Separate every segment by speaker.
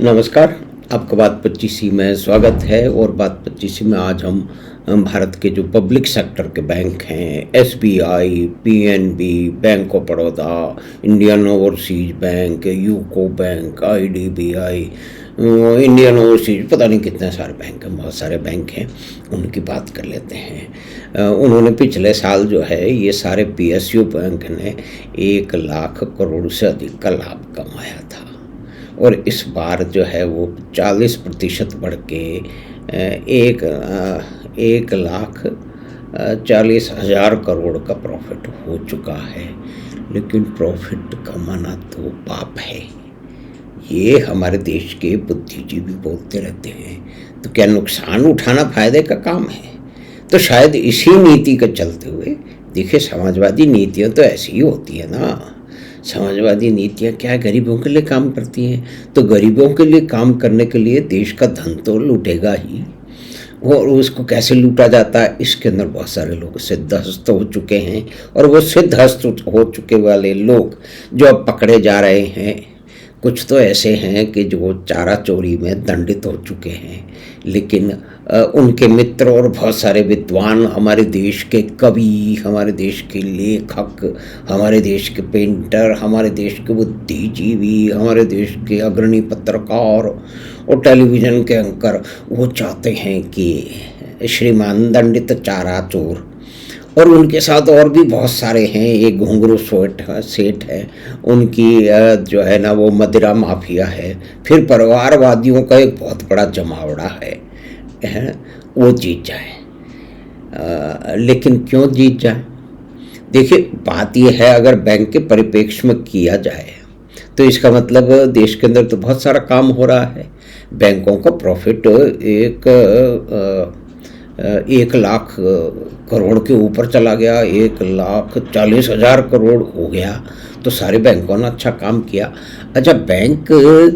Speaker 1: नमस्कार। आपका बात 25 में स्वागत है। और बात 25 में आज हम भारत के जो पब्लिक सेक्टर के बैंक हैं, SBI, PNB, bank of Baroda, Indian overseas bank, UCO bank, IDBI, Indian overseas, पता नहीं कितने सारे बैंक हैं, बहुत सारे बैंक हैं, उनकी बात कर लेते हैं। उन्होंने पिछले साल जो है ये सारे पीएसयू बैंक ने 1 लाख करोड़ से अधिक का लाभ कमाया था। और इस बार जो है वो 40% बढ़ के 1,40,000 करोड़ का प्रॉफिट हो चुका है। लेकिन प्रॉफिट कमाना तो पाप है, ये हमारे देश के बुद्धिजीवी बोलते रहते हैं। तो क्या नुकसान उठाना फायदे का काम है? तो शायद इसी नीति के चलते हुए, देखिए समाजवादी नीतियाँ तो ऐसी ही होती है ना। समाजवादी नीतियाँ क्या गरीबों के लिए काम करती हैं? तो गरीबों के लिए काम करने के लिए देश का धन तो लूटेगा ही। और उसको कैसे लूटा जाता है, इसके अंदर बहुत सारे लोग सिद्धहस्त हो चुके हैं। और वो सिद्धहस्त हो चुके वाले लोग जो अब पकड़े जा रहे हैं, कुछ तो ऐसे हैं कि जो चारा चोरी में दंडित हो चुके हैं। लेकिन उनके मित्र और बहुत सारे विद्वान, हमारे देश के कवि, हमारे देश के लेखक, हमारे देश के पेंटर, हमारे देश के बुद्धिजीवी, हमारे देश के अग्रणी पत्रकार और टेलीविज़न के एंकर, वो चाहते हैं कि श्रीमान दंडित चारा चोर, और उनके साथ और भी बहुत सारे हैं। एक घुंघरू सेठ है, उनकी जो है ना वो मदिरा माफिया है। फिर परिवारवादियों का एक बहुत बड़ा जमावड़ा है, वो जीत जाए। लेकिन क्यों जीत जाए? देखिए बात यह है, अगर बैंक के परिप्रेक्ष्य में किया जाए तो इसका मतलब देश के अंदर तो बहुत सारा काम हो रहा है। बैंकों का प्रॉफिट 1 लाख करोड़ के ऊपर चला गया, 1,40,000 करोड़ हो गया। तो सारे बैंकों ने अच्छा काम किया। अच्छा, बैंक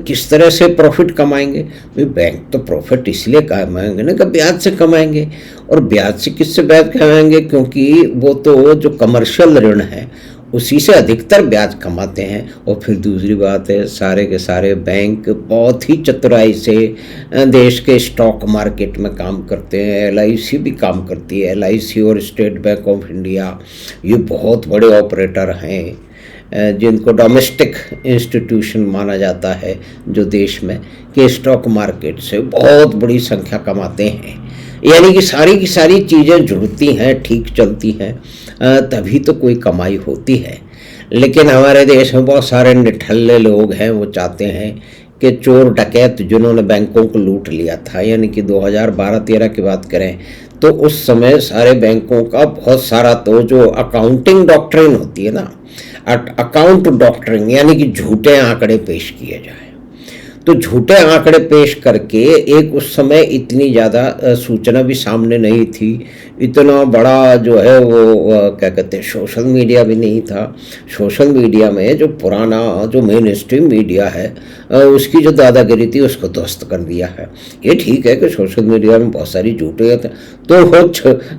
Speaker 1: किस तरह से प्रॉफिट कमाएंगे? भाई बैंक तो प्रॉफिट इसलिए कमाएंगे ना कि ब्याज से कमाएंगे। और ब्याज से किससे ब्याज कमाएंगे? क्योंकि वो तो जो कमर्शियल ऋण है उसी से अधिकतर ब्याज कमाते हैं। और फिर दूसरी बात है, सारे के सारे बैंक बहुत ही चतुराई से देश के स्टॉक मार्केट में काम करते हैं। एलआईसी भी काम करती है। एलआईसी और स्टेट बैंक ऑफ इंडिया ये बहुत बड़े ऑपरेटर हैं, जिनको डोमेस्टिक इंस्टीट्यूशन माना जाता है, जो देश में के स्टॉक मार्केट से बहुत बड़ी संख्या कमाते हैं। यानी कि सारी की सारी चीज़ें जुड़ती हैं, ठीक चलती हैं, तभी तो कोई कमाई होती है। लेकिन हमारे देश में बहुत सारे निठल्ले लोग हैं, वो चाहते हैं कि चोर डकैत जिन्होंने बैंकों को लूट लिया था, यानी कि 2012-13 की बात करें तो उस समय सारे बैंकों का बहुत सारा, तो जो अकाउंटिंग डॉक्ट्रिन होती है ना, अकाउंट डॉक्ट्रिन, यानी कि झूठे आंकड़े पेश किए जाए। तो झूठे आंकड़े पेश करके, एक उस समय इतनी ज़्यादा सूचना भी सामने नहीं थी, इतना बड़ा जो है वो क्या कहते हैं, सोशल मीडिया भी नहीं था। सोशल मीडिया में जो पुराना जो मेन स्ट्रीम मीडिया है, उसकी जो दादागिरी थी उसको ध्वस्त कर दिया है। ये ठीक है कि सोशल मीडिया में बहुत सारी झूठे होते हैं, तो वो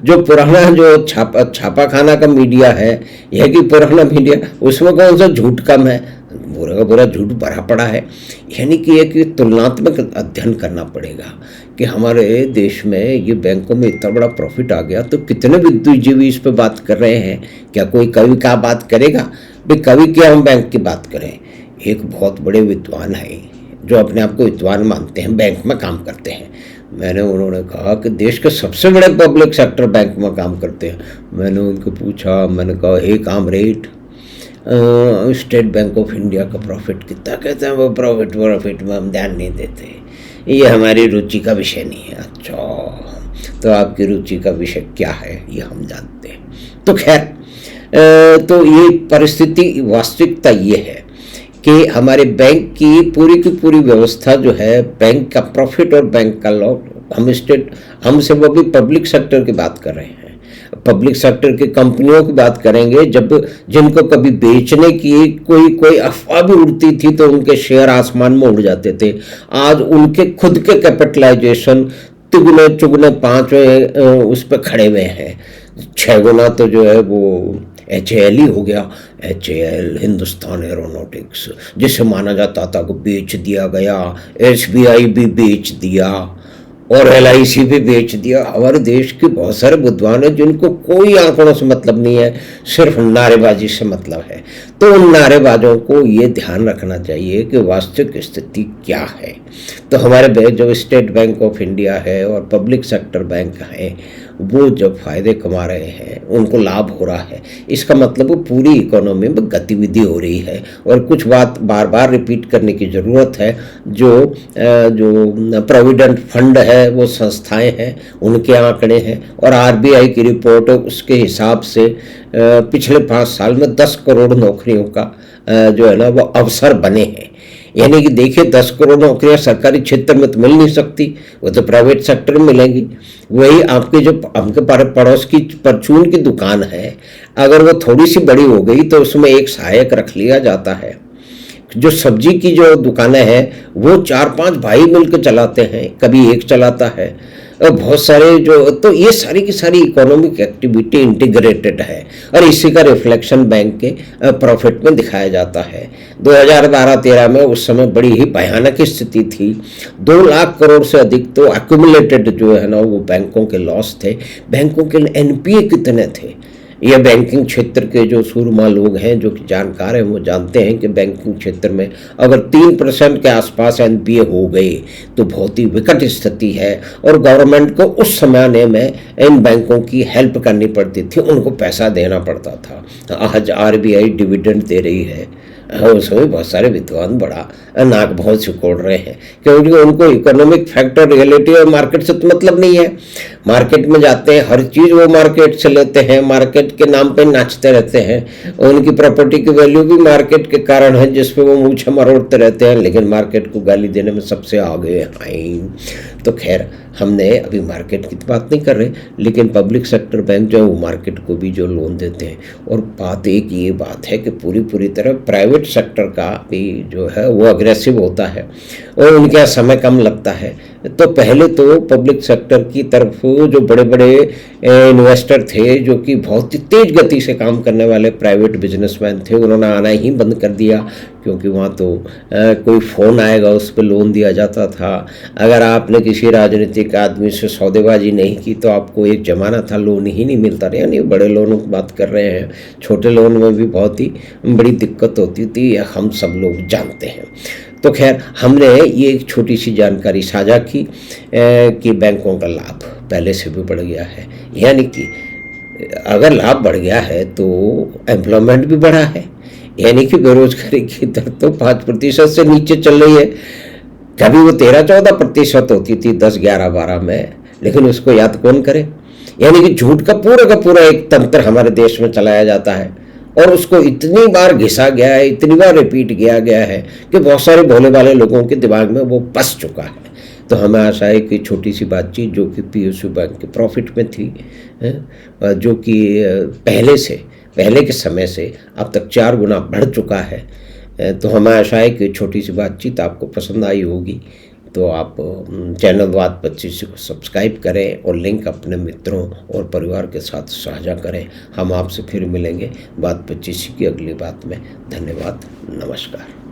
Speaker 1: जो पुराना जो छापा खाना का मीडिया है, यह कि पुराना मीडिया, उसमें कौन सा झूठ कम है? बुरा का बुरा झूठ भरा पड़ा है। यानी कि एक तुलनात्मक अध्ययन करना पड़ेगा कि हमारे देश में ये बैंकों में इतना बड़ा प्रॉफिट आ गया, तो कितने बुद्धिजीवी इस पर बात कर रहे हैं। क्या कोई कवि क्या बात करेगा? भाई कवि क्या हम बैंक की बात करें? एक बहुत बड़े विद्वान है जो अपने आप को विद्वान मानते हैं, बैंक में काम करते हैं। उन्होंने कहा कि देश के सबसे बड़े पब्लिक सेक्टर बैंक में काम करते हैं। मैंने उनको पूछा, मैंने कहा hey comrade, state bank of India का प्रॉफिट कितना? कहते हैं वो प्रॉफिट में हम ध्यान नहीं देते, ये हमारी रुचि का विषय नहीं है। अच्छा, तो आपकी रुचि का विषय क्या है ये हम जानते हैं। तो खैर, तो ये परिस्थिति, वास्तविकता ये है कि हमारे बैंक की पूरी व्यवस्था जो है, बैंक का प्रॉफिट और बैंक का लॉस, हम से वो भी पब्लिक सेक्टर की बात कर रहे हैं। पब्लिक सेक्टर की कंपनियों की बात करेंगे, जब जिनको कभी बेचने की कोई अफवाह भी उड़ती थी तो उनके शेयर आसमान में उड़ जाते थे। आज उनके खुद के कैपिटलाइजेशन तिगुने चुगने 5 उस पर खड़े हुए हैं। 6 गुना तो जो है वो HAL ही हो गया, HAL हिंदुस्तान एरोनॉटिक्स, जिसे माना जाता था को बेच दिया गया, SBI भी बेच दिया और LIC भी बेच दिया। हमारे देश के बहुत सारे विद्वान हैं जिनको कोई आंकड़ों से मतलब नहीं है, सिर्फ नारेबाजी से मतलब है। तो उन नारेबाजों को ये ध्यान रखना चाहिए कि वास्तविक स्थिति क्या है। तो हमारे जो स्टेट बैंक ऑफ इंडिया है और पब्लिक सेक्टर बैंक हैं, वो जब फायदे कमा रहे हैं, उनको लाभ हो रहा है, इसका मतलब वो पूरी इकोनॉमी में गतिविधि हो रही है। और कुछ बात बार बार रिपीट करने की ज़रूरत है। जो प्रोविडेंट फंड है, वो संस्थाएं हैं, उनके आंकड़े हैं, और RBI की रिपोर्ट उसके हिसाब से पिछले 5 साल में 10 करोड़ नौकरियों का जो है ना वो अवसर बने हैं। यानी कि देखिए 10 करोड़ नौकरियां सरकारी क्षेत्र में तो मिल नहीं सकती, वो तो प्राइवेट सेक्टर में मिलेंगी। वही आपके जो आपके पड़ोस की परचून की दुकान है, अगर वो थोड़ी सी बड़ी हो गई तो उसमें एक सहायक रख लिया जाता है। जो सब्जी की जो दुकानें हैं वो 4-5 भाई मिलकर चलाते हैं, कभी एक चलाता है, और बहुत सारे तो ये सारी की सारी इकोनॉमिक एक्टिविटी इंटीग्रेटेड है, और इसी का रिफ्लेक्शन बैंक के प्रॉफिट में दिखाया जाता है। 2012-13 में उस समय बड़ी ही भयानक स्थिति थी। 2 लाख करोड़ से अधिक तो एक्यूमुलेटेड जो है ना वो बैंकों के लॉस थे। बैंकों के NPA कितने थे, ये बैंकिंग क्षेत्र के जो सूरमा लोग हैं, जो जानकार हैं, वो जानते हैं कि बैंकिंग क्षेत्र में अगर 3% के आसपास NPA हो गए तो बहुत ही विकट स्थिति है, और गवर्नमेंट को उस समय में इन बैंकों की हेल्प करनी पड़ती थी, उनको पैसा देना पड़ता था। आज RBI डिविडेंड दे रही है, उसमें बहुत सारे विद्वान बड़ा नाक बहुत सिकोड़ रहे हैं, क्योंकि उनको इकोनॉमिक फैक्टर, रियलिटी और मार्केट से तो मतलब नहीं है। मार्केट में जाते हैं, हर चीज़ वो मार्केट से लेते हैं, मार्केट के नाम पे नाचते रहते हैं। उनकी प्रॉपर्टी की वैल्यू भी मार्केट के कारण है, जिसपे वो मूछें मरोड़ते रहते हैं, लेकिन मार्केट को गाली देने में सबसे आगे हैं। तो खैर, हमने अभी मार्केट की तो बात नहीं कर रहे, लेकिन पब्लिक सेक्टर बैंक जो है वो मार्केट को भी जो लोन देते हैं। और बात एक ये बात है कि पूरी तरह प्राइवेट सेक्टर का भी जो है वो अग्रेसिव होता है, और उनके यहाँ समय कम लगता है। तो पहले तो पब्लिक सेक्टर की तरफ जो बड़े बड़े इन्वेस्टर थे, जो कि बहुत ही तेज गति से काम करने वाले प्राइवेट बिजनेसमैन थे, उन्होंने आना ही बंद कर दिया, क्योंकि वहाँ तो कोई फ़ोन आएगा उस पर लोन दिया जाता था। अगर आपने किसी राजनीतिक आदमी से सौदेबाजी नहीं की तो आपको एक ज़माना था लोन ही नहीं मिलता था। यानी बड़े लोनों की बात कर रहे हैं, छोटे लोन में भी बहुत ही बड़ी दिक्कत होती थी, हम सब लोग जानते हैं। तो खैर, हमने ये एक छोटी सी जानकारी साझा की कि बैंकों का लाभ पहले से भी बढ़ गया है। यानी कि अगर लाभ बढ़ गया है तो एम्प्लॉयमेंट भी बढ़ा है, यानी कि बेरोजगारी की दर तो 5% से नीचे चल रही है। कभी वो 13-14% होती थी 10, 11, 12 में, लेकिन उसको याद कौन करे। यानी कि झूठ का पूरा एक तंत्र हमारे देश में चलाया जाता है, और उसको इतनी बार घिसा गया है, इतनी बार रिपीट किया गया है कि बहुत सारे भोले भाले लोगों के दिमाग में वो बस चुका है। तो हमें आशा है कि छोटी सी बातचीत जो कि PSU बैंक के प्रॉफिट में थी, जो कि पहले के समय से अब तक 4 गुना बढ़ चुका है, तो हमें आशा है कि छोटी सी बातचीत आपको पसंद आई होगी। तो आप चैनल बात 25 को सब्सक्राइब करें और लिंक अपने मित्रों और परिवार के साथ साझा करें। हम आपसे फिर मिलेंगे बात 25 की अगली बात में। धन्यवाद, नमस्कार।